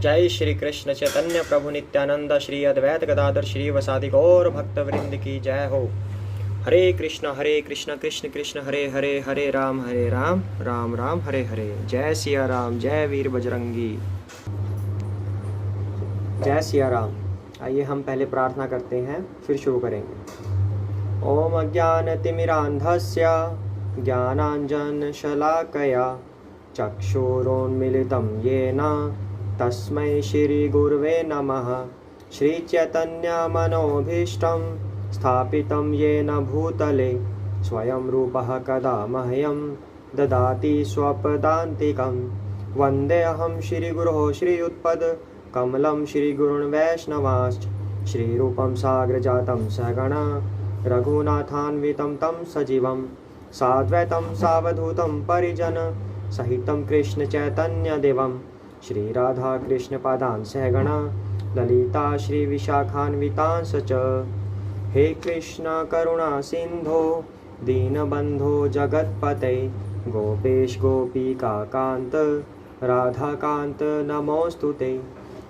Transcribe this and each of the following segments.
जय श्री कृष्ण चैतन्य प्रभु नित्यानंद श्री अद्वैत गदाधर श्री वसादि गौर भक्त वृंद की जय हो। हरे कृष्ण कृष्ण कृष्ण हरे हरे, हरे राम राम राम हरे हरे। जय सिया राम, जय वीर बजरंगी, जय सिया राम। आइए हम पहले प्रार्थना करते हैं, फिर शुरू करेंगे। ओम अज्ञानतिमिरान्धस्य ज्ञानाञ्जनशलाकया चक्षुरोन्मीलितं येन तस्मै श्रीगुरुवे नमः। श्रीचैतन्यमनोभीष्टं स्थापितं येन भूतले स्वयं रूपः कदा मह्यं ददाति स्वपदान्तिकं। वन्देऽहं श्रीगुरोः श्रीयुत्पदकमलं श्रीगुरुन् वैष्णवांश्च श्रीरूपं साग्रजातं सहगणा रघुनाथान्वितं तं सजीवं साद्वैतं सावधूतं परिजन सहितं कृष्ण चैतन्यदेवं श्रीराधा कृष्णपादान् सहगणा ललिता श्रीविशाखान्वितांश्च च। हे कृष्ण करुणा सिन्धो दीनबन्धो जगत्पते गोपेश गोपिकान्त राधाकान्त नमोऽस्तुते।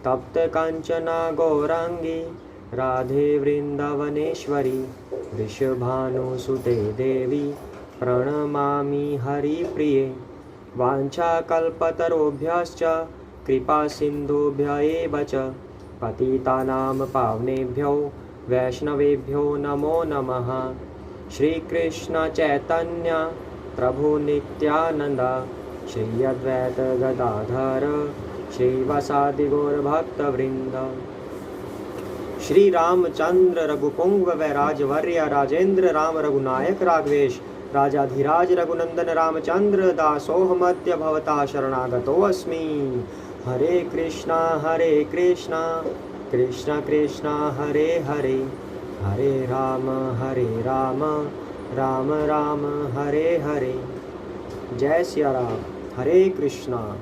तप्त काञ्चना गौराङ्गी राधे वृन्दावनेश्वरी वृषभानुसुते देवी प्रणमामि हरिप्रिये। वाञ्छाकल्पतरुभ्यश्च कृपा सिन्धुभ्य एव च पतितानां पावनेभ्यो वैष्णवेभ्यो नमो नमः। श्रीकृष्ण चैतन्य प्रभु नित्यानंद श्री अद्वैत गदाधर श्रीवासादि गौरभक्तवृंद। श्री रामचंद्र रघुपुंग वैराजवर्य राजेंद्र राम रघुनायक राघवेश राजाधिराज रघुनंदन रामचंद्र दासोहमद्य भवता शरणागतो अस्मि। हरे कृष्णा कृष्ण कृष्ण हरे हरे, हरे राम राम राम हरे हरे। जय सिया राम। हरे कृष्णा।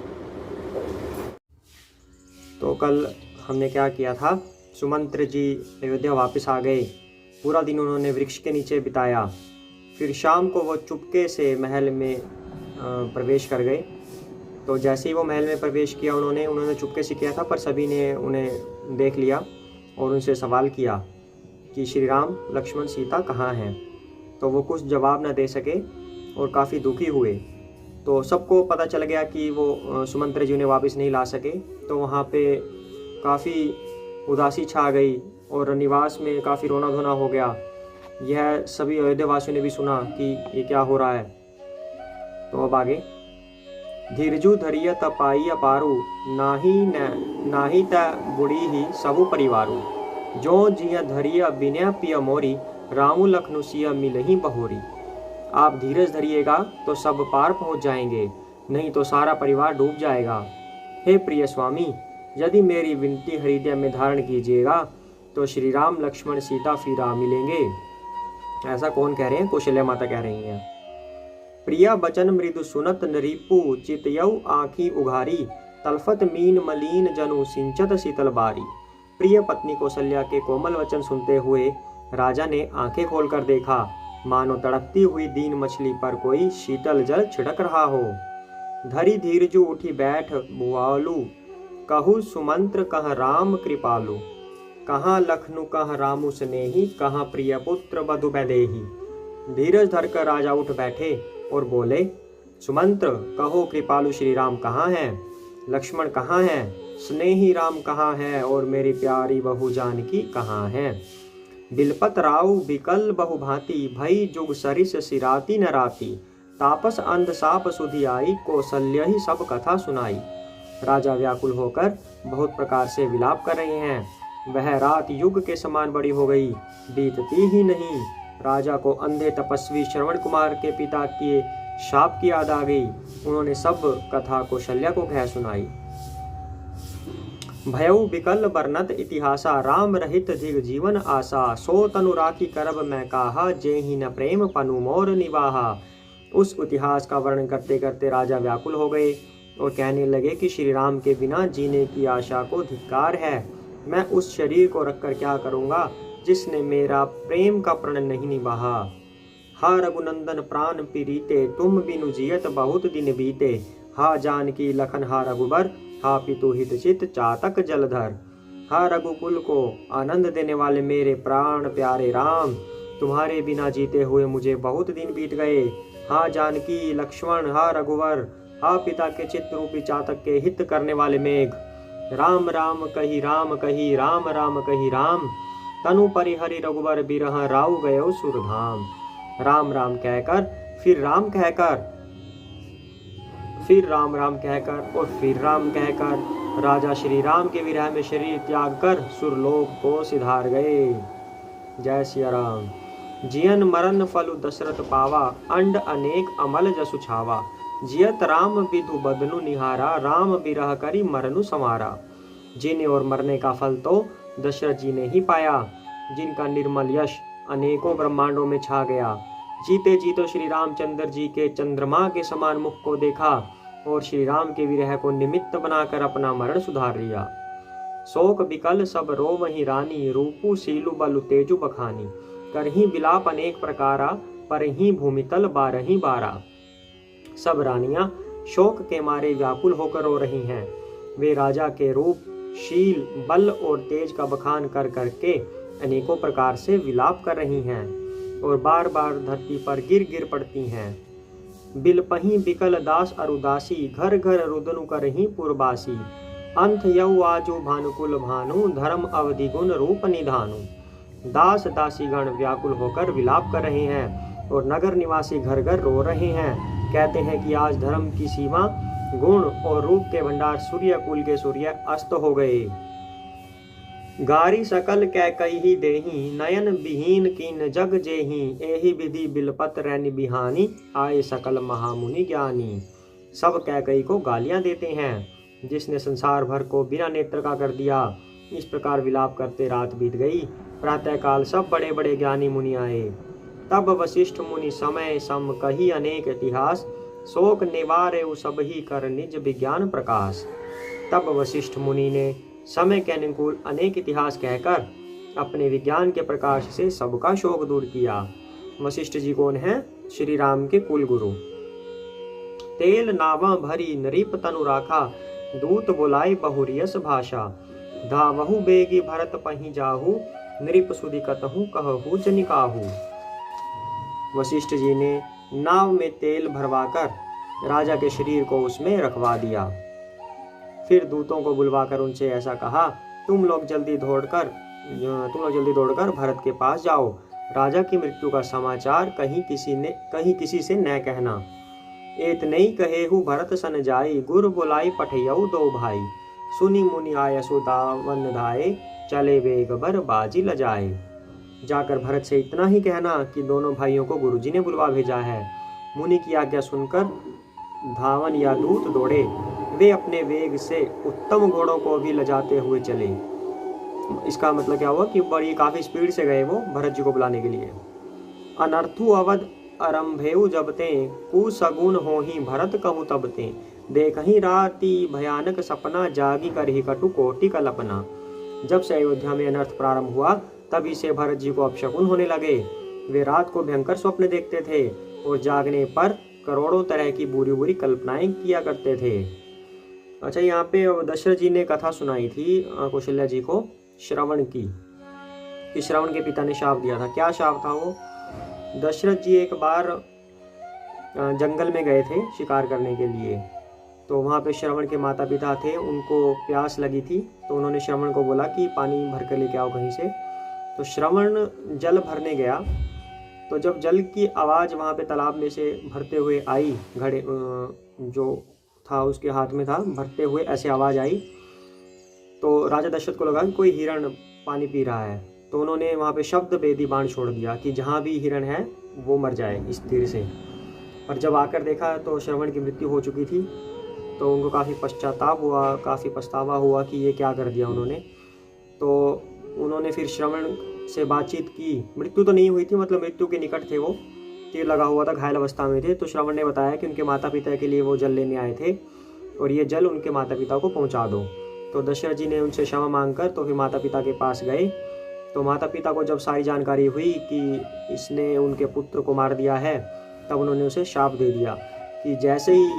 तो कल हमने क्या किया था, सुमंत्र जी अयोध्या वापस आ गए। पूरा दिन उन्होंने वृक्ष के नीचे बिताया। फिर शाम को वो चुपके से महल में प्रवेश कर गए। तो जैसे ही वो महल में प्रवेश किया उन्होंने चुपके से किया था, पर सभी ने उन्हें देख लिया और उनसे सवाल किया कि श्री राम लक्ष्मण सीता कहाँ हैं। तो वो कुछ जवाब न दे सके और काफ़ी दुखी हुए। तो सबको पता चल गया कि वो सुमंत्र जी उन्हें वापस नहीं ला सके। तो वहाँ पे काफ़ी उदासी छा गई और निवास में काफ़ी रोना धोना हो गया। यह सभी अयोध्या वासियों ने भी सुना कि ये क्या हो रहा है। तो अब आगे। धीरजु धरिय तपाई अपारू नाही त बुढ़ी ही सबु परिवारू। जो जिया धरिय बिनय पिय मोरी रामू लखनु सिया मिलही बहोरी। आप धीरज धरिएगा तो सब पार पहुंच जाएंगे, नहीं तो सारा परिवार डूब जाएगा। हे प्रिय स्वामी, यदि मेरी विनती हृदय में धारण कीजिएगा तो श्री राम लक्ष्मण सीता फिर आ मिलेंगे। ऐसा कौन कह रहे हैं? कौशल्या माता कह रही हैं। प्रिया बचन मृदु सुनत नरीपु चितयऊ आँखी उघारी तलफत मीन मलीन जनु सिंचत शीतल बारी। प्रिय पत्नी कौशल्या के कोमल वचन सुनते हुए राजा ने आंखें खोलकर देखा, मानो तड़पती हुई दीन मछली पर कोई शीतल जल छिड़क रहा हो। धरी धीरजु उठी बैठ भुआलू कहु सुमंत्र कह राम कृपालु। कहाँ लखनु कह रामु स्नेही कहाँ प्रिय पुत्र बधु वैदेही। धीरज धरकर राजा उठ बैठे और बोले, सुमंत्र कहो कृपालु श्री राम कहाँ हैं, लक्ष्मण कहाँ हैं, स्नेही राम कहाँ है और मेरी प्यारी बहु जानकी कहाँ है। बिलपत राउ बिकल बहु भांति भई जुग सरिस सिराती न राती। तापस अंध साप सुधि आई कौशल्य ही सब कथा सुनाई। राजा व्याकुल होकर बहुत प्रकार से विलाप कर रहे हैं। वह रात युग के समान बड़ी हो गई, बीतती ही नहीं। राजा को अंधे तपस्वी श्रवण कुमार के पिता के शाप की याद आ गई। उन्होंने सब कथा कौशल्या को कह सुनाई। भयउ बिकल बरनत इतिहासा राम रहित धिग जीवन आशा। सो तनु राखी करब मैं काहा जेहि न प्रेम पनु मोर निवाहा। उस इतिहास का वर्णन करते करते राजा व्याकुल हो गए और कहने लगे कि श्री राम के बिना जीने की आशा को धिक्कार है। मैं उस शरीर को रखकर क्या करूँगा जिसने मेरा प्रेम का प्रण नहीं निभाया। हा रघुनंदन प्राण पीरीते तुम बिनु जियत बहुत दिन बीते। हा जानकी लखन हा रघुबर हा पितु हित चित चातक जलधर। हा रघुकुल को आनंद देने वाले मेरे प्राण प्यारे राम, तुम्हारे बिना जीते हुए मुझे बहुत दिन बीत गए। हा जानकी लक्ष्मण, हा रघुवर, हा पिता के चित्त रूपी चातक के हित करने वाले मेघ। राम राम कही राम कही, राम राम कही राम, तनु परिहरि रघुवर बिरह राउ गयो सुरधाम। राम राम कहकर, फिर राम कहकर, फिर राम राम कहकर और फिर राम कहकर राजा श्री राम के विरह में शरीर त्याग कर सुरलोक को सिधार गए। जय सिया राम। जियन मरण फलु दशरथ पावा, अंड अनेक अमल जसु छावा। जियत राम विधु बदनु निहारा, राम बिरह करी मरनु समारा। जीने और मरने का फल तो दशरथ जी ने ही पाया, जिनका निर्मल यश अनेकों ब्रह्मांडों में छा गया। जीते जी तो श्री रामचंद्र जी के चंद्रमा के समान मुख को देखा और श्री राम के विरह को निमित्त बनाकर अपना मरण सुधार लिया। शोक बिकल सब रोवहि रानी, रूपु सीलु बलु तेजु बखानी। करही बिलाप अनेक प्रकारा, परही भूमितल बारही बारा। सब रानियां शोक के मारे व्याकुल होकर रो रही हैं। वे राजा के रूप, शील, बल और तेज का बखान कर करके अनेकों प्रकार से विलाप कर रही हैं और बार बार धरती पर गिर गिर पड़ती हैं। बिलपही बिकल दास अरुदासी, घर घर रुदनु करही पुरबासी। अंत यऊ आजु भानुकुल भानु, धर्म अवधि गुण रूप निधानु। दास दासीगण व्याकुल होकर विलाप कर रहे हैं और नगर निवासी घर घर रो रहे हैं। कहते हैं कि आज धर्म की सीमा, गुण और रूप के भंडार सूर्य कुल के सूर्य अस्त हो गए। गारी सकल कैकई देही, नयन विहीन कीन जग जेही। एहि विधि बिलपत रैन बिहानी, आए सकल महामुनि ज्ञानी। सब कैकई को गालियां देते हैं, जिसने संसार भर को बिना नेत्र का कर दिया। इस प्रकार विलाप करते रात बीत गई। प्रातःकाल सब बड़े बड़े ज्ञानी मुनि आए। तब वशिष्ठ मुनि समय सम कही अनेक इतिहास, शोक निवारे सब ही कर निज विज्ञान प्रकाश। तब वशिष्ठ मुनि ने समय के अनुकूल अनेक इतिहास कहकर अपने विज्ञान के प्रकाश से सबका शोक दूर किया। वशिष्ठ जी कौन है? श्री राम के कुल गुरु। तेल नावा भरी नरीप तनु राखा, दूत बोलाई बहुरियस भाषा। धावहु बेगी भरत पही जाहू, नृप सुधि कतहु कहहु जनिकाहू। वशिष्ठ जी ने नाव में तेल भरवाकर राजा के शरीर को उसमें रखवा दिया। फिर दूतों को बुलवाकर उनसे ऐसा कहा, तुम लोग जल्दी दौड़कर भरत के पास जाओ। राजा की मृत्यु का समाचार कहीं किसी से न कहना। एत नहीं कहेहु भरत सन जाई, गुर बुलाई पठयऊ दो भाई। सुनी मुनि आयसु दावन धाये, चले वेग बर बाजी लजाए। जाकर भरत से इतना ही कहना कि दोनों भाइयों को गुरुजी ने बुलवा भेजा है। मुनि की आज्ञा सुनकर धावन या दूत दौड़े। वे अपने वेग से उत्तम घोड़ों को भी लजाते हुए चले। इसका मतलब क्या हुआ कि बड़ी काफी स्पीड से गए वो भरत जी को बुलाने के लिए। अनर्थु अवध आरंभेउ जबते, कुसगुन होहि भरत कहूँ तबते। देखहि राति भयानक सपना, जागी करहि कटु कोटि कल्पना। जब से अयोध्या में अनर्थ प्रारंभ हुआ तभी से भरत जी को अपशकुन होने लगे। वे रात को भयंकर स्वप्न देखते थे और जागने पर करोड़ों तरह की बुरी बुरी कल्पनाएं किया करते थे। अच्छा, यहाँ पे दशरथ जी ने कथा सुनाई थी कौशल्या जी को श्रवण की, कि श्रवण के पिता ने शाप दिया था। क्या शाप था वो? दशरथ जी एक बार जंगल में गए थे शिकार करने के लिए, तो वहाँ पे श्रवण के माता पिता थे, उनको प्यास लगी थी, तो उन्होंने श्रवण को बोला कि पानी भर कर लेके आओ कहीं से। तो श्रवण जल भरने गया, तो जब जल की आवाज़ वहाँ पे तालाब में से भरते हुए आई, घड़े जो था उसके हाथ में था, भरते हुए ऐसे आवाज़ आई, तो राजा दशरथ को लगा कि कोई हिरण पानी पी रहा है। तो उन्होंने वहाँ पे शब्द भेदी बाण छोड़ दिया कि जहाँ भी हिरण है वो मर जाए इस तीर से। और जब आकर देखा तो श्रवण की मृत्यु हो चुकी थी, तो उनको काफ़ी पश्चाताप हुआ, काफ़ी पछतावा हुआ कि ये क्या कर दिया उन्होंने। तो उन्होंने फिर श्रवण से बातचीत की। मृत्यु तो नहीं हुई थी, मतलब मृत्यु के निकट थे वो, तीर लगा हुआ था, घायल अवस्था में थे। तो श्रवण ने बताया कि उनके माता पिता के लिए वो जल लेने आए थे और ये जल उनके माता पिता को पहुंचा दो। तो दशरथ जी ने उनसे क्षमा मांगकर तो फिर माता पिता के पास गए। तो माता पिता को जब सारी जानकारी हुई कि इसने उनके पुत्र को मार दिया है, तब उन्होंने उसे शाप दे दिया कि जैसे ही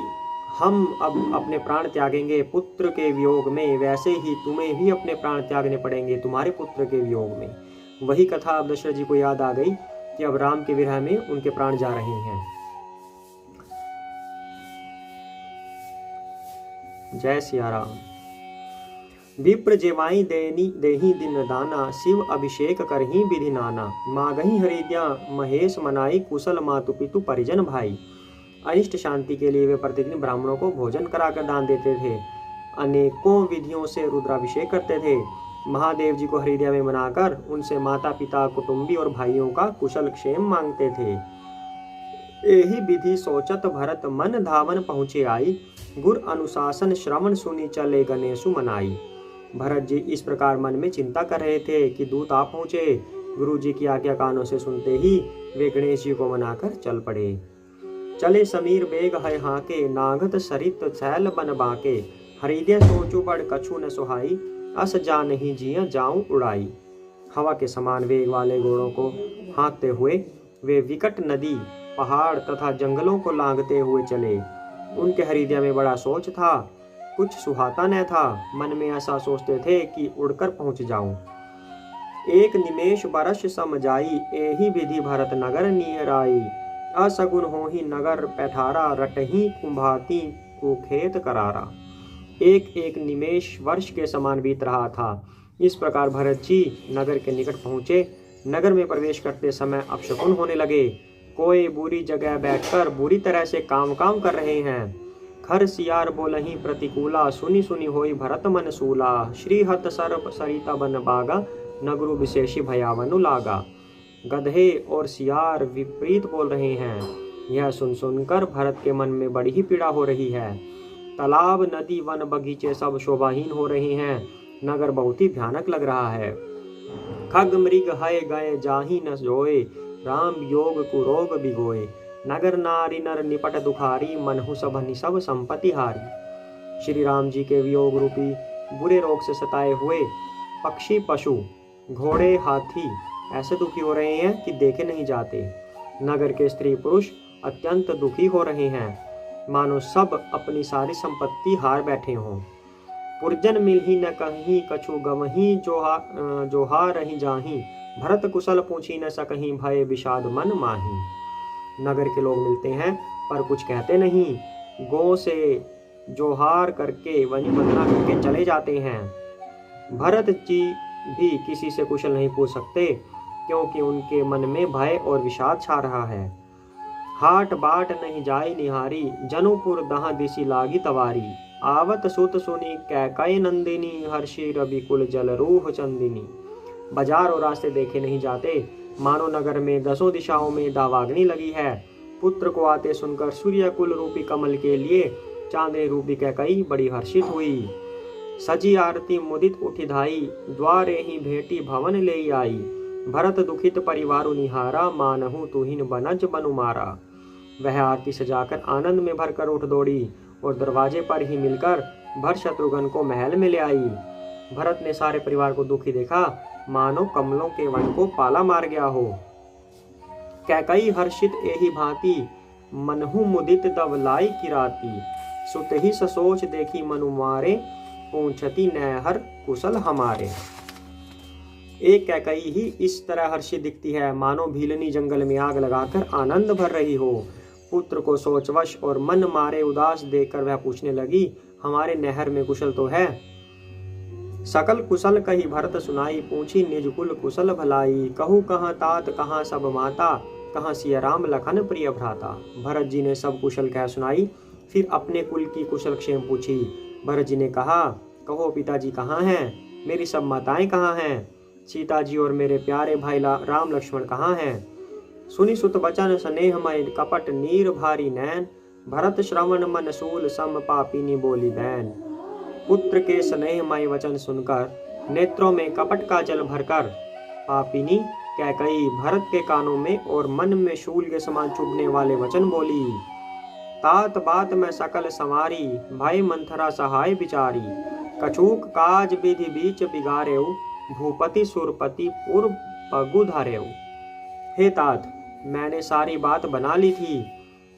हम अब अपने प्राण त्यागेंगे पुत्र के वियोग में, वैसे ही तुम्हें भी अपने प्राण त्यागने पड़ेंगे तुम्हारे पुत्र के वियोग में। वही कथा अब दशरथ जी को याद आ गई कि अब राम के विरह में उनके प्राण जा रहे हैं। जय सिया राम। विप्र जेवाई देही दिन दाना, शिव अभिषेक करही विधि नाना। मागही हरिद्या महेश मनाई, कुशल मातु पितु परिजन भाई। अनिष्ट शांति के लिए वे प्रतिदिन ब्राह्मणों को भोजन कराकर दान देते थे, अनेकों विधियों से रुद्राभिषेक करते थे। महादेव जी को हृदय में मनाकर उनसे माता पिता कुटुंबी और भाइयों का कुशल क्षेम मांगते थे। यही विधि सोचत भरत मन धावन पहुँचे आई, गुर अनुशासन श्रवण सुनी चले गणेशु मनाई। भरत जी इस प्रकार मन में चिंता कर रहे थे कि दूत आ पहुँचे। गुरु जी की आज्ञा कानों से सुनते ही वे गणेश जी को मनाकर चल पड़े। चले समीर बेग है हाके, नागत सरित छैल बन बाके। हृदय सोचु बड़ कछु न सुहाई, अस जा नहीं जिया जाऊं उड़ाई। हवा के समान वेग वाले घोड़ों को हाँकते हुए वे विकट नदी, पहाड़ तथा जंगलों को लांघते हुए चले। उनके हृदय में बड़ा सोच था, कुछ सुहाता न था। मन में ऐसा सोचते थे कि उड़कर पहुंच जाऊं। एक निमेष बरस सम जाई, एही विधि भरत नगर नियर आई। असगुन हो ही नगर पैठारा, रटही कुंभाती कुखेत करारा। एक एक निमेष वर्ष के समान बीत रहा था। इस प्रकार भरत जी नगर के निकट पहुंचे। नगर में प्रवेश करते समय अपशकुन होने लगे। कोई बुरी जगह बैठकर बुरी तरह से काम कर रहे हैं। खर सियार बोलही प्रतिकूला, सुनी सुनी होई भरत मन सूला। श्री हत सर्प सरिता बन बागा, नगरु विशेषी भयावनु लागा। गधे और सियार विपरीत बोल रहे हैं। यह सुन सुनकर भरत के मन में बड़ी ही पीड़ा हो रही है। तालाब नदी वन बगीचे सब शोभाहीन हो रहे हैं। नगर बहुत ही भयानक लग रहा है। खग मृग हय गए जाही न जोए, राम योग कुरोग बिगोए। नगर नारी नर निपट दुखारी, मनहु सब निसब संपत्ति हारी। श्री राम जी के वियोग रूपी बुरे रोग से सताए हुए पक्षी पशु घोड़े हाथी ऐसे दुखी हो रहे हैं कि देखे नहीं जाते। नगर के स्त्री पुरुष अत्यंत दुखी हो रहे हैं, मानो सब अपनी सारी संपत्ति हार बैठे हों। पुरजन मिलही न कहीं कछु गमही, जोहा रही जाही। भरत कुशल पूछी न सकहीं, भय विषाद मन माही। नगर के लोग मिलते हैं पर कुछ कहते नहीं। गौ से जोहार करके वंदना करके चले जाते हैं। भरत जी भी किसी से कुशल नहीं पूछ सकते, क्योंकि उनके मन में भय और विषाद छा रहा है। हाट बाट नहीं जाई निहारी, जनुपुर दहा दिशी लागी तवारी। आवत सुत सुनी कैकय नंदिनी, हर्षि रवि कुल जल रूह चंदिनी। बाजार और रास्ते देखे नहीं जाते, मानो नगर में दसों दिशाओं में दावाग्नि लगी है। पुत्र को आते सुनकर सूर्य कुल रूपी कमल के लिए चांदनी रूपी कैकई बड़ी हर्षित हुई। सजी आरती मुदित उठी धाई, द्वारे ही भेटी भवन ले आई। भरत दुखित परिवारु निहारा, मानहु तुहिन बनज बनु मारा। वह आरती सजाकर आनंद में भरकर उठ दौड़ी और दरवाजे पर ही मिलकर भर शत्रुघ्न को महल में ले आई। भरत ने सारे परिवार को दुखी देखा, मानो कमलों के वन को पाला मार गया हो। कैकई हर्षित एही भांति, मनहु मुदित दब लाई किराती। सुत ही ससोच देखी मनु मारे, पूछती नैहर कुशल हमारे। एक कैकई ही इस तरह हर्षित दिखती है, मानो भीलनी जंगल में आग लगाकर आनंद भर रही हो। पुत्र को सोचवश और मन मारे उदास देखकर वह पूछने लगी, हमारे नहर में कुशल तो है? सकल कुशल कही भरत सुनाई, पूछी निज कुल कुशल भलाई। कहूँ कहाँ तात कहाँ सब माता, कहाँ सिया राम लखन प्रिय भ्राता। भरत जी ने सब कुशल कह सुनाई, फिर अपने कुल की कुशल क्षेम पूछी। भरत जी ने कहा, कहो पिताजी कहाँ हैं? मेरी सब माताएं कहाँ हैं? सीता जी और मेरे प्यारे भाई राम लक्ष्मण कहाँ हैं? सुनी सुत बचन स्नेहमय, कपट नीर भारी नैन। भरत श्रवण मन सूल, सम पापिनी बोली बैन। पुत्र के स्नेहमय वचन सुनकर नेत्रों में कपट का जल भरकर पापिनी कैकई भरत के कानों में और मन में शूल के समान चुभने वाले वचन बोली। तात बात में सकल संवारी, भाई मंथरा सहाय बिचारी। कछूक काज विधि बीच बिगारेऊ, भूपति सुरपति पूर्व पगु धरेऊ। हे तात, मैंने सारी बात बना ली थी।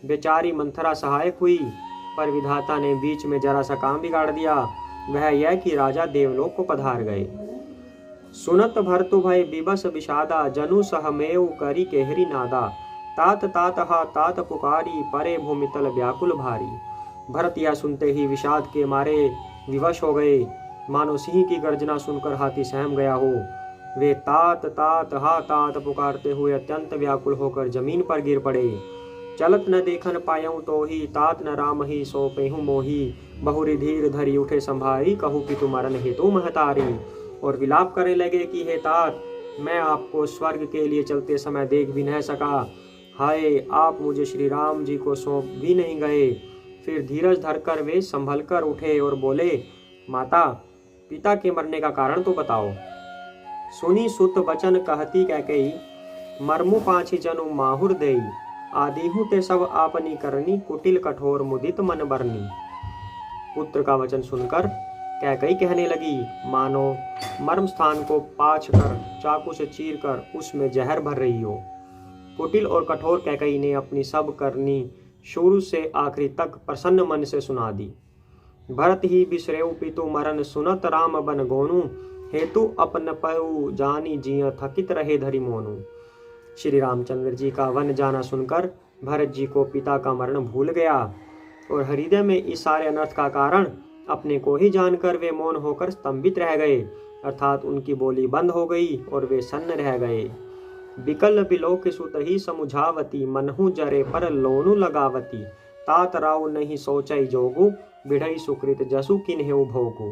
बेचारी मंथरा सहायक हुई। पर विधाता ने बीच में जरा सा काम बिगाड़ दिया। वह यह कि राजा देवलोक को पधार गए। सुनत भरतु भय विवश विषादा, जनु सहमेव करी केहरी नादा। तात तात हा तात पुकारी, परे भूमितल व्याकुल भारी। भरत यह सुनते ही विषाद के मारे विवश हो गए, मानो सिंह की गर्जना सुनकर हाथी सहम गया हो। वे तात तात हा तात पुकारते हुए अत्यंत व्याकुल होकर जमीन पर गिर पड़े। चलत न देखन पायऊं तो ही, तात न राम ही सौंपेहु मोही। बहुरी धीर धरी उठे संभारी, कहूँ कि तु मरण हेतु महतारी। और विलाप करने लगे कि हे तात, मैं आपको स्वर्ग के लिए चलते समय देख भी नहीं सका। हाय, आप मुझे श्री राम जी को सौंप भी नहीं गए। फिर धीरज धरकर वे संभल कर उठे और बोले, माता, पिता के मरने का कारण तो बताओ। सुनी सुत वचन कहती कैकेयी, मरमु पाछी जनु माहुर देई। आदिहु ते सब आपनी करनी, कुटिल कठोर मुदित मन बरनी। पुत्र का वचन सुनकर कैकेयी कहने लगी, मानो मर्म स्थान को पाछ कर चाकू से चीर कर उसमें जहर भर रही हो। कुटिल और कठोर कैकेयी ने अपनी सब करनी शुरू से आखिरी तक प्रसन्न मन से सुना दी। भरत ही बिसरेऊ पितु मरण, सुनत राम बन गोनु। हेतु अपन पयु जानी जिय, थकित रहे धरि मोनु। श्री रामचंद्र जी का वन जाना सुनकर भरत जी को पिता का मरण भूल गया और हृदय में इस सारे अनर्थ का कारण अपने को ही जानकर वे मौन होकर स्तंभित रह गए, अर्थात उनकी बोली बंद हो गई और वे सन्न रह गए। बिकल बिलोक सुत ही समुझावती, मनहु जरे पर लोनु लगावती। तात राव नहीं सोचई जोगु, बिढ़ई सुकृत जसु किन्हेउ भोगु।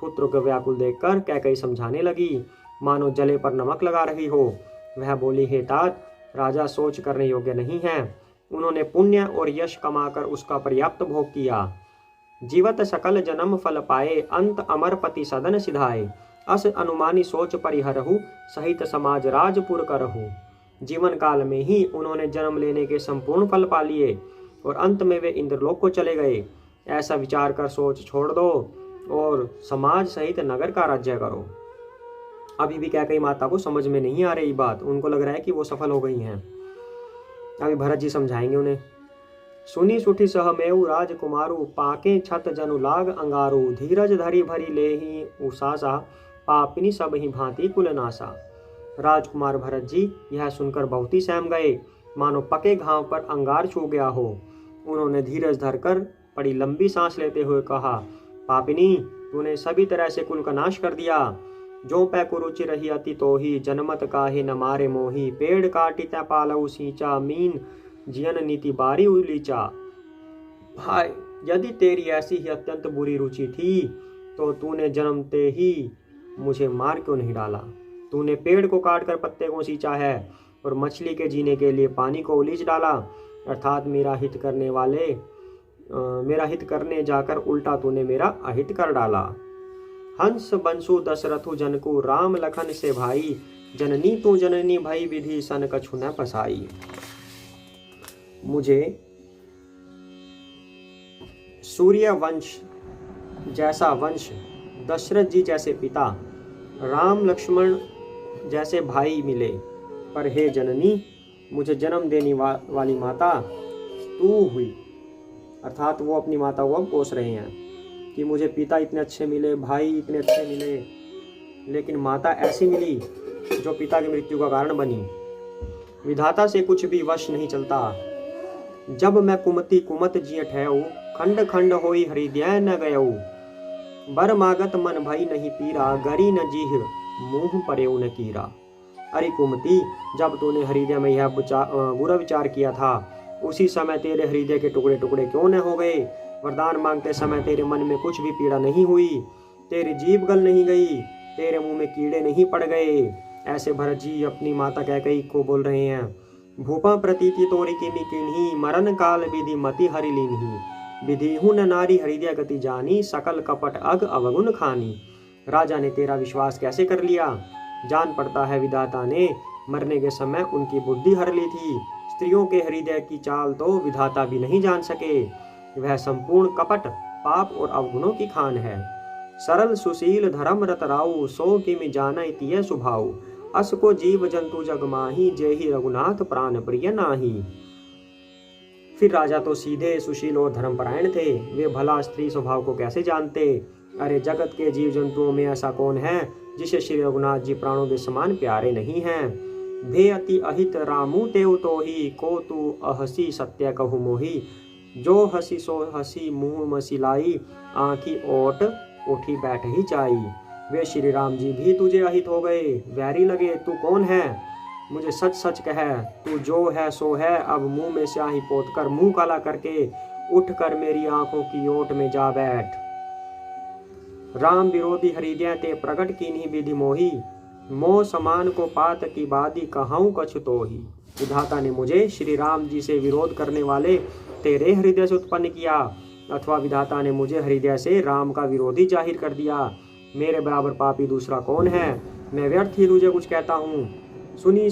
पुत्र को व्याकुल देखकर कैकेयी समझाने लगी, मानो जले पर नमक लगा रही हो। वह बोली, हे तात, राजा सोच करने योग्य नहीं है। उन्होंने पुण्य और यश कमाकर उसका पर्याप्त भोग किया। जीवत सकल जन्म फल पाए, अंत अमरपति सदन सिधाए। अस अनुमानी सोच परिहरहु, सहित समाज राजपुर करहु। जीवन काल में ही उन्होंने जन्म लेने के संपूर्ण फल पा लिए और अंत में वे इंद्रलोक को चले गए। ऐसा विचार कर सोच छोड़ दो और समाज सहित नगर का राज्य करो। अभी भी कैकेयी माता को समझ में नहीं आ रही बात, उनको लग रहा है कि वो सफल हो गई हैं। अभी भरत जी समझाएंगे उन्हें। सुनी सुठी सहमेऊ राजकुमारु, पाके छत जनु लाग अंगारू। धीरज धरी भरी लेहि उसासा, पापिनी सब ही भांति कुलनासा। राजकुमार भरत जी यह सुनकर बहुत ही सहम गए, मानो पके घाव पर अंगार छू गया हो। उन्होंने धीरज धरकर बड़ी लंबी सांस लेते हुए कहा, पापिनी, तूने सभी तरह से कुल का नाश कर दिया। जो पै कुरुचि रही अति तो ही, जनमत काहे न मारे मोही। पेड़ काटी तै पालऊ सींचा, मीन जियन नीति बारी उलीचा। भाई, यदि तेरी ऐसी ही अत्यंत बुरी रुचि थी तो तूने जन्मते ही मुझे मार क्यों नहीं डाला। तूने पेड़ को काटकर पत्ते को सींचा है और मछली के जीने के लिए पानी को उलीच डाला, अर्थात मेरा हित करने जाकर उल्टा तूने मेरा अहित कर डाला। हंस बंसु दशरथु जनकु, राम लखन से भाई। जननी तू जननी भई, विधि सन कछु न पसाई। मुझे सूर्य वंश जैसा वंश, दशरथ जी जैसे पिता, राम लक्ष्मण जैसे भाई मिले, पर हे जननी, मुझे जन्म देने वाली माता तू हुई। अर्थात वो अपनी माता को अब कोस रहे हैं कि मुझे पिता इतने अच्छे मिले, भाई इतने अच्छे मिले, लेकिन माता ऐसी मिली जो पिता की मृत्यु का कारण बनी। विधाता से कुछ भी वश नहीं चलता। जब मैं कुमति कुमत जिय ठहऊ, खंड खंड होई हृदय न गयऊ। बर मागत मन भई नहीं पीरा, गरी न जीह मुंह परेऊ न कीरा। अरे कुमति, जब तूने हृदय में यह बुरा विचार किया था, उसी समय तेरे हृदय के टुकड़े टुकड़े क्यों न हो गए। वरदान मांगते समय तेरे मन में कुछ भी पीड़ा नहीं हुई, तेरी जीभ गल नहीं गई, तेरे मुंह में कीड़े नहीं पड़ गए। ऐसे भरत जी अपनी माता कैकेयी को बोल रहे हैं। भूपा प्रतीति तोरी किमि किन्ही, मरण काल विधि मति हरि लीन्ही। विधिहु न नारी हृदय गति जानी, सकल कपट अग अवगुण खानी। राजा ने तेरा विश्वास कैसे कर लिया। जान पड़ता है विधाता ने मरने के समय उनकी बुद्धि हर ली थी। स्त्रियों के हृदय की चाल तो विधाता भी नहीं जान सके। वह संपूर्ण कपट, पाप और अवगुणों की खान है। सरल सुशील धर्म रत राऊ, सो किमि जानय तिय सुभाऊ। अस को जीव जंतु जग माही, जेहि रघुनाथ प्राण प्रिय नाही। फिर राजा तो सीधे सुशील और धर्मपरायण थे, वे भला स्त्री स्वभाव को कैसे जानते। अरे जगत के जीव जंतुओं में ऐसा कौन है जिसे श्री रघुनाथ जी प्राणों के समान प्यारे नहीं हैं। भे अति अहित रामू तेव तो ही, को तू अहसी सत्य कहु मोही। जो हसी सो हसी मुँह मसिलाई, आँखी ओट उठी बैठ ही जाई। वे श्री राम जी भी तुझे अहित हो गए, वैरी लगे, तू कौन है? मुझे सच सच कह, तू जो है सो है। अब मुंह में स्याही पोत कर मुंह काला करके उठ कर मेरी आंखों की ओट में जा बैठ। राम विरोधी हृदय ते प्रगट कीन्ही विधि मोही, मोह समान को पात की बादी कहाऊं कछु तोही। विधाता ने मुझे श्री राम जी से विरोध करने वाले तेरे हृदय से उत्पन्न किया, अथवा विधाता ने मुझे हृदय से राम का विरोधी जाहिर कर दिया। मेरे बराबर पापी दूसरा कौन है? मैं व्यर्थ ही तुझे कुछ कहता हूँ। सुनी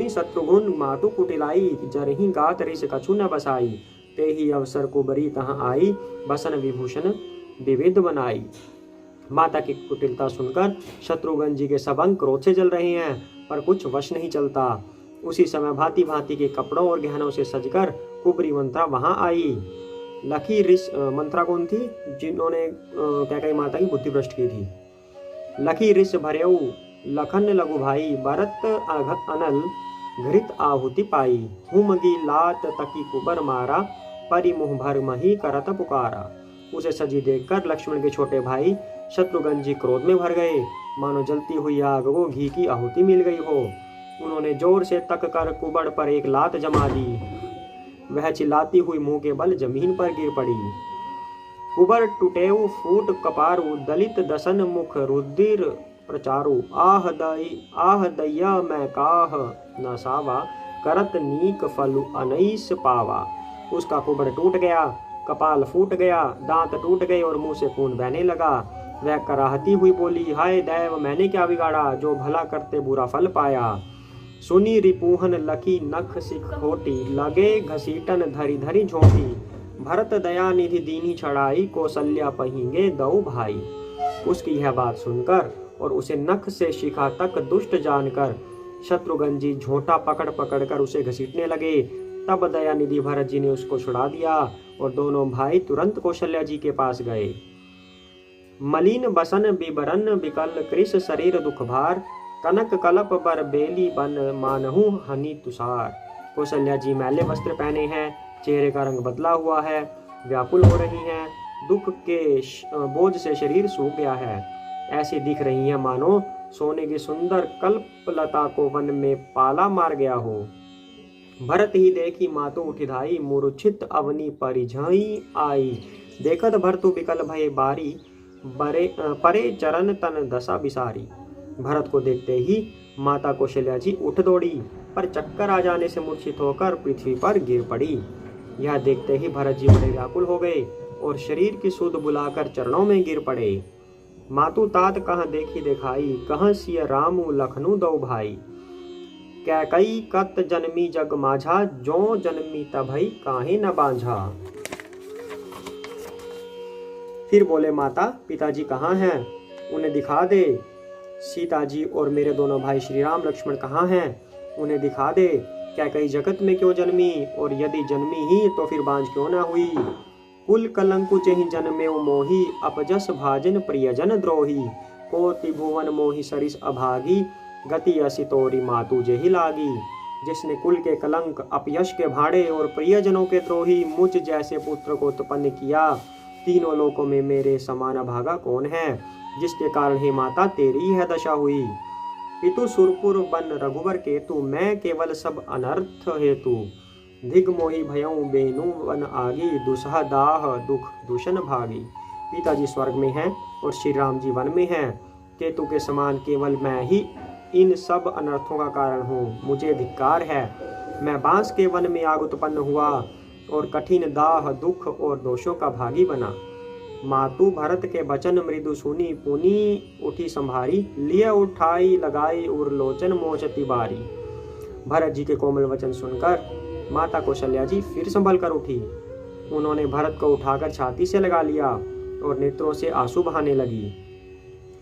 शत्रुघ्न मातु कुटिलाई, जरही गात रिस कछु न बसाई। ते ही अवसर को बरी तहाँ आई, बसन विभूषण विविध बनाई। माता की कुटिलता सुनकर शत्रुघ्न जी के सब अंग क्रोध से जल रहे हैं, पर कुछ वश नहीं चलता। उसी समय भांति भांति के कपड़ों और गहनों से सजकर कुबरी मंत्रा वहां आई। लखी ऋष मंत्रा कौन थी? जिन्होंने कैकेयी माता की बुद्धि भ्रष्ट की थी। लखी ऋष भरेऊ लखन लघु भाई, भरत अनल घृत आहुति पाई। हुमगी लात तकी कुबर मारा, परि मुँह भर मही करत पुकारा। उसे सजी देखकर लक्ष्मण के छोटे भाई शत्रुघ्न जी क्रोध में भर गए, मानो जलती हुई आग को घी की आहुति मिल गई हो। उन्होंने जोर से तक कर कुबड़ पर एक लात जमा दी। वह चिल्लाती हुई मुंह के बल जमीन पर गिर पड़ी। कुबड़ टूटेऊ फूट कपारू, दलित दसन मुख रुधिर प्रचारू। आह दैया मैं काह न सावा, करत नीक फलु अनैस पावा। उसका कुबड़ टूट गया, कपाल फूट गया, दांत टूट गए और मुंह से खून बहने लगा। वह कराहती हुई बोली, हाय दैव, मैंने क्या बिगाड़ा जो भला करते बुरा फल पाया। सुनी रिपुहन लखी नख सिखोटी, लगे घसीटन धरी धरी झोंटी। भरत दया निधि दीनी छड़ाई, कौशल्या पहिंगे दऊ भाई। उसकी यह बात सुनकर और उसे नख से शिखा तक दुष्ट जानकर शत्रुघ्न जी झोंटा पकड़ पकड़ कर उसे घसीटने लगे। तब दया निधि भरत जी ने उसको छुड़ा दिया और दोनों भाई तुरंत कौशल्या जी के पास गए। मलिन बसन बिबरन बिकल कृष, शरीर दुख भार। कनक कलप बर बेली बन, मानहु हनी तुषार। कौशल्या जी मैले वस्त्र पहने हैं, चेहरे का रंग बदला हुआ है, व्याकुल हो रही हैं, दुख के बोझ से शरीर सूख गया है। ऐसी दिख रही हैं मानो सोने की सुंदर कल्पलता को वन में पाला मार गया हो। भरत ही देखी मातु उठिधाई, मूर्छित अवनी परिझाई आई। देखत भरतु बिकल भय बारी, परे चरण तन दशा बिसारी। भरत को देखते ही माता कौशल्या जी उठ दौड़ी, पर चक्कर आ जाने से मूर्छित होकर पृथ्वी पर गिर पड़ी। यह देखते ही भरत जी बड़े व्याकुल हो गए और शरीर की सुध बुलाकर चरणों में गिर पड़े। मातु तात कहाँ देखी दिखाई, कहाँ सिय रामू लखनऊ दो भाई। कैकई कत जन्मी जग माझा, जो जन्मी तभई काहे न बांझा। फिर बोले, माता पिताजी कहाँ हैं? उन्हें दिखा दे। सीता जी और मेरे दोनों भाई श्री राम लक्ष्मण कहाँ हैं? उन्हें दिखा दे। कैकई जगत में क्यों जन्मी, और यदि जन्मी ही तो फिर बांझ क्यों न हुई। कुल कलंकु चहि जन्मेऊ मोही, अपजस भाजन प्रियजन द्रोही। कोटि भुवन मोहि सरिस अभागी, गति असी तोरी मातु जेहि लागी। जिसने कुल के कलंक, अपयश के भाड़े और प्रियजनों के द्रोही मुझ जैसे पुत्र को उत्पन्न किया, तीनों लोकों में मेरे समान अभागा कौन है, जिसके कारण हे माता तेरी यह दशा हुई। पितु सुरपुर बन रघुवर केतु, मैं केवल सब अनर्थ हेतु। धिग मोहि भयऊ बेनु वन आगी, दुसह दाह दुख दूषण भागी। पिताजी स्वर्ग में हैं और श्री राम जी वन में हैं। केतु के समान केवल मैं ही इन सब अनर्थों का कारण हूँ। मुझे धिक्कार है। मैं बांस के वन में आग उत्पन्न हुआ और कठिन दाह दुख और दोषों का भागी बना। मातु भरत के वचन मृदु सुनी, पुनी उठी संभारी। लिए उठाई लगाई उर लोचन मोचती बारी। भरत जी के कोमल वचन सुनकर माता कौशल्या जी फिर संभल कर उठी। उन्होंने भरत को उठाकर छाती से लगा लिया और नेत्रों से आंसू बहाने लगी।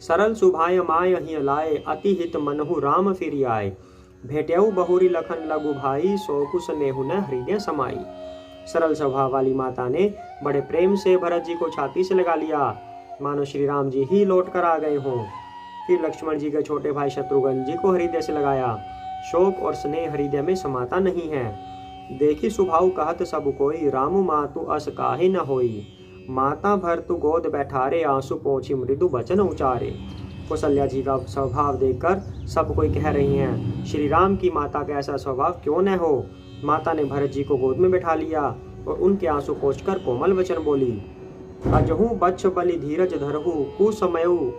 सरल सुभाय माय हिय लाए, अति हित मनहु राम फिर आए। भेट्यऊ बहुरी लखन लघु भाई, सो कुस नेहु न हृदय समाई। सरल स्वभाव वाली माता ने बड़े प्रेम से भरत जी को छाती से लगा लिया, मानो श्री राम जी ही लौट कर आ गए हों। फिर लक्ष्मण जी के छोटे भाई शत्रुघ्न जी को हृदय से लगाया। शोक और स्नेह हृदय में समाता नहीं है। देखी स्वभाव कहत सब कोई, राम मातु अस काहे न होई। माता भर तु गोद बैठारे, आंसू पोंछी मृदु वचन उचारे। कौशल्या जी का स्वभाव देखकर सब कोई कह रही हैं, श्री राम की माता का ऐसा स्वभाव क्यों न हो। माता ने भरत जी को गोद में बैठा लिया और उनके आंसू पोंछकर कोमल वचन बोली। अजहू बच्छ बलि धीरज धरहु, कुसमयउ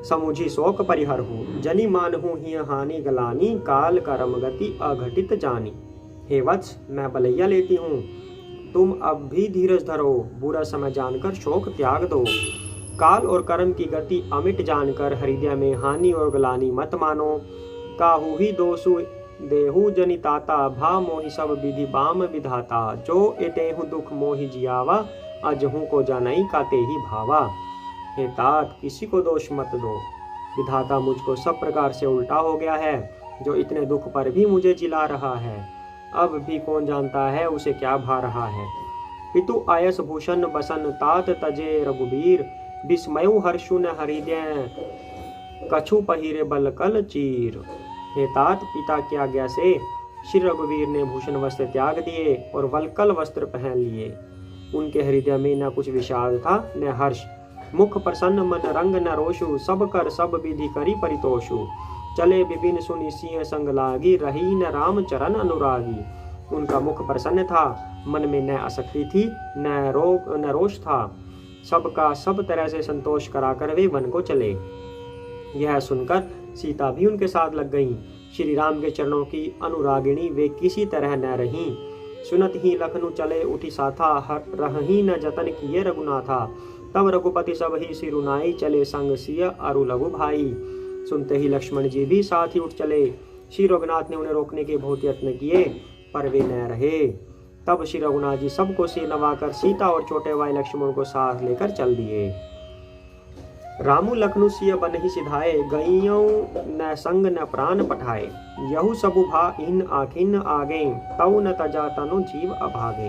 समुझी शोक परिहरहु। जनि मानहु हिय हानि गलानी, काल करम गति अघटित जानी। हे वत्स, मैं बलैया लेती हूँ, तुम अब भी धीरज धरो, बुरा समय जानकर शोक त्याग दो। काल और कर्म की गति अमिट जानकर हृदय में हानि और गलानी मत मानो। काहू ही दोषु देहु जनिताता, भा मोहि सब विधि बाम विधाता। जो एतेहु दुख मोहि जियावा, अजहू को जानई काते ही भावा। हे तात, किसी को दोष मत दो, विधाता मुझको सब प्रकार से उल्टा हो गया है, जो इतने दुख पर भी मुझे जिला रहा है। अब भी कौन जानता है उसे क्या भा रहा है। पितु आयस भूषण बसन, तात तजे रघुबीर। विस्मयु हर्षु न हृदय, कछु पहिरे बलकल चीर। हे तात, पिता की आज्ञा से श्री रघुवीर ने भूषण वस्त्र त्याग दिए और वलकल वस्त्र पहन लिए। उनके हृदय में न कुछ विषाद था न हर्ष। मुख प्रसन्न मन रंग न रोषु, सब कर सब विधि करी परितोषु। चले विपिन सुनि सिंह संग लागी, रही न राम चरण अनुरागी। उनका मुख प्रसन्न था, मन में न आसक्ति थी न रोष था। सबका सब तरह से संतोष कराकर वे वन को चले। यह सुनकर सीता भी उनके साथ लग गईं। श्री राम के चरणों की अनुरागिणी वे किसी तरह न रहीं। सुनत ही लखनऊ चले उठी साथा, रही न जतन किए रघुनाथा। तब रघुपति सब ही सिरुनाई, चले संग सिय अरु लघु भाई। सुनते ही लक्ष्मण जी भी साथ ही उठ चले। श्री रघुनाथ ने उन्हें रोकने के बहुत यत्न किए, पर वे न रहे। तब श्री रघुनाथ जी सबको सिर नवाकर सीता और छोटे भाई लक्ष्मण को साथ लेकर चल दिए। रामू लखनऊ सिय बनहि सिधाए, गइयों न संग न प्राण पठाए। यहु सबु भा इन आखिन आगे, तऊ न तजा तनु जीव अभागे।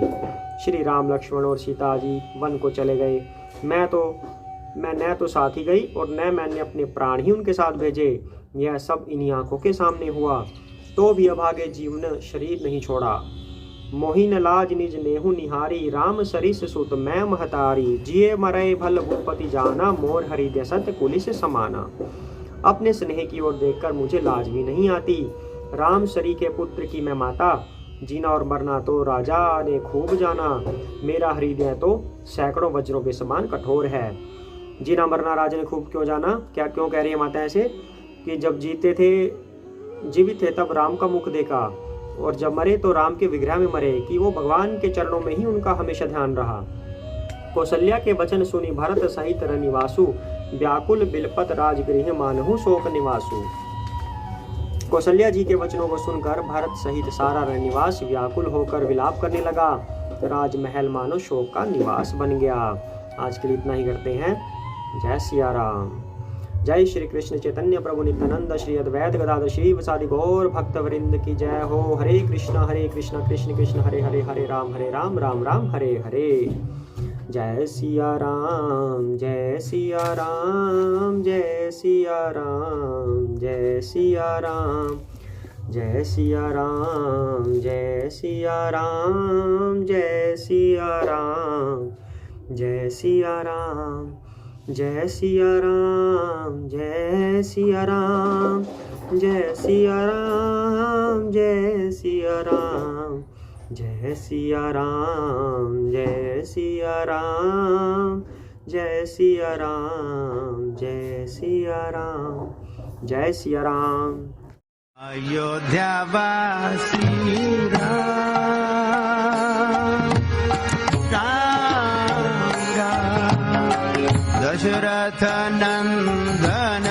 श्री राम लक्ष्मण और सीता जी वन को चले गए। मैं न तो साथ ही गई और न मैंने अपने प्राण ही उनके साथ भेजे। यह सब इन्हीं आंखों के सामने हुआ, तो भी अभागे जीव ने शरीर नहीं छोड़ा। मोहिन लाज निज नेहु निहारी, राम सरिस सुत मैं महतारी। जिये मरे भल भूपति जाना, मोर हृदय सत्य कुलिस समाना। अपने स्नेह की ओर देखकर मुझे लाज भी नहीं आती। राम सरी के पुत्र की मैं माता, जीना और मरना तो राजा ने खूब जाना। मेरा हृदय तो सैकड़ों वज्रों के समान कठोर है। जीना मरना राजा ने खूब क्यों जाना? क्या क्यों कह रही है माता ऐसे? कि जब जीवित थे तब राम का मुख देखा, और जब मरे तो राम के विग्रह में मरे, कि वो भगवान के चरणों में ही उनका हमेशा ध्यान रहा। कौशल्या के वचन सुनी भरत सहित रनिवासु, व्याकुल बिलपत राजगृह मानहु शोक निवासु। कौशल्या जी के वचनों को सुनकर भरत सहित सारा रनिवास व्याकुल होकर विलाप करने लगा। राजमहल मानो शोक का निवास बन गया। आज के लिए इतना ही करते हैं। जय सिया राम। जय श्री कृष्ण चैतन्य प्रभु नित्यानंद, श्री अद्वैत गदाधर श्री वसादि गौर भक्त वृंद की जय हो। हरे कृष्ण कृष्ण कृष्ण हरे हरे, हरे राम राम राम हरे हरे। जय सिया राम जय सिया राम जय सिया राम जय सिया राम जय सिया राम जय सिया राम जय सिया राम जय सिया राम जय सिया राम जय सिया राम जय सिया राम जय सिया राम जय सिया राम जय सिया राम जय सिया राम जय सिया राम जय सिया राम। अयोध्या वासी राम दशरथ नंदन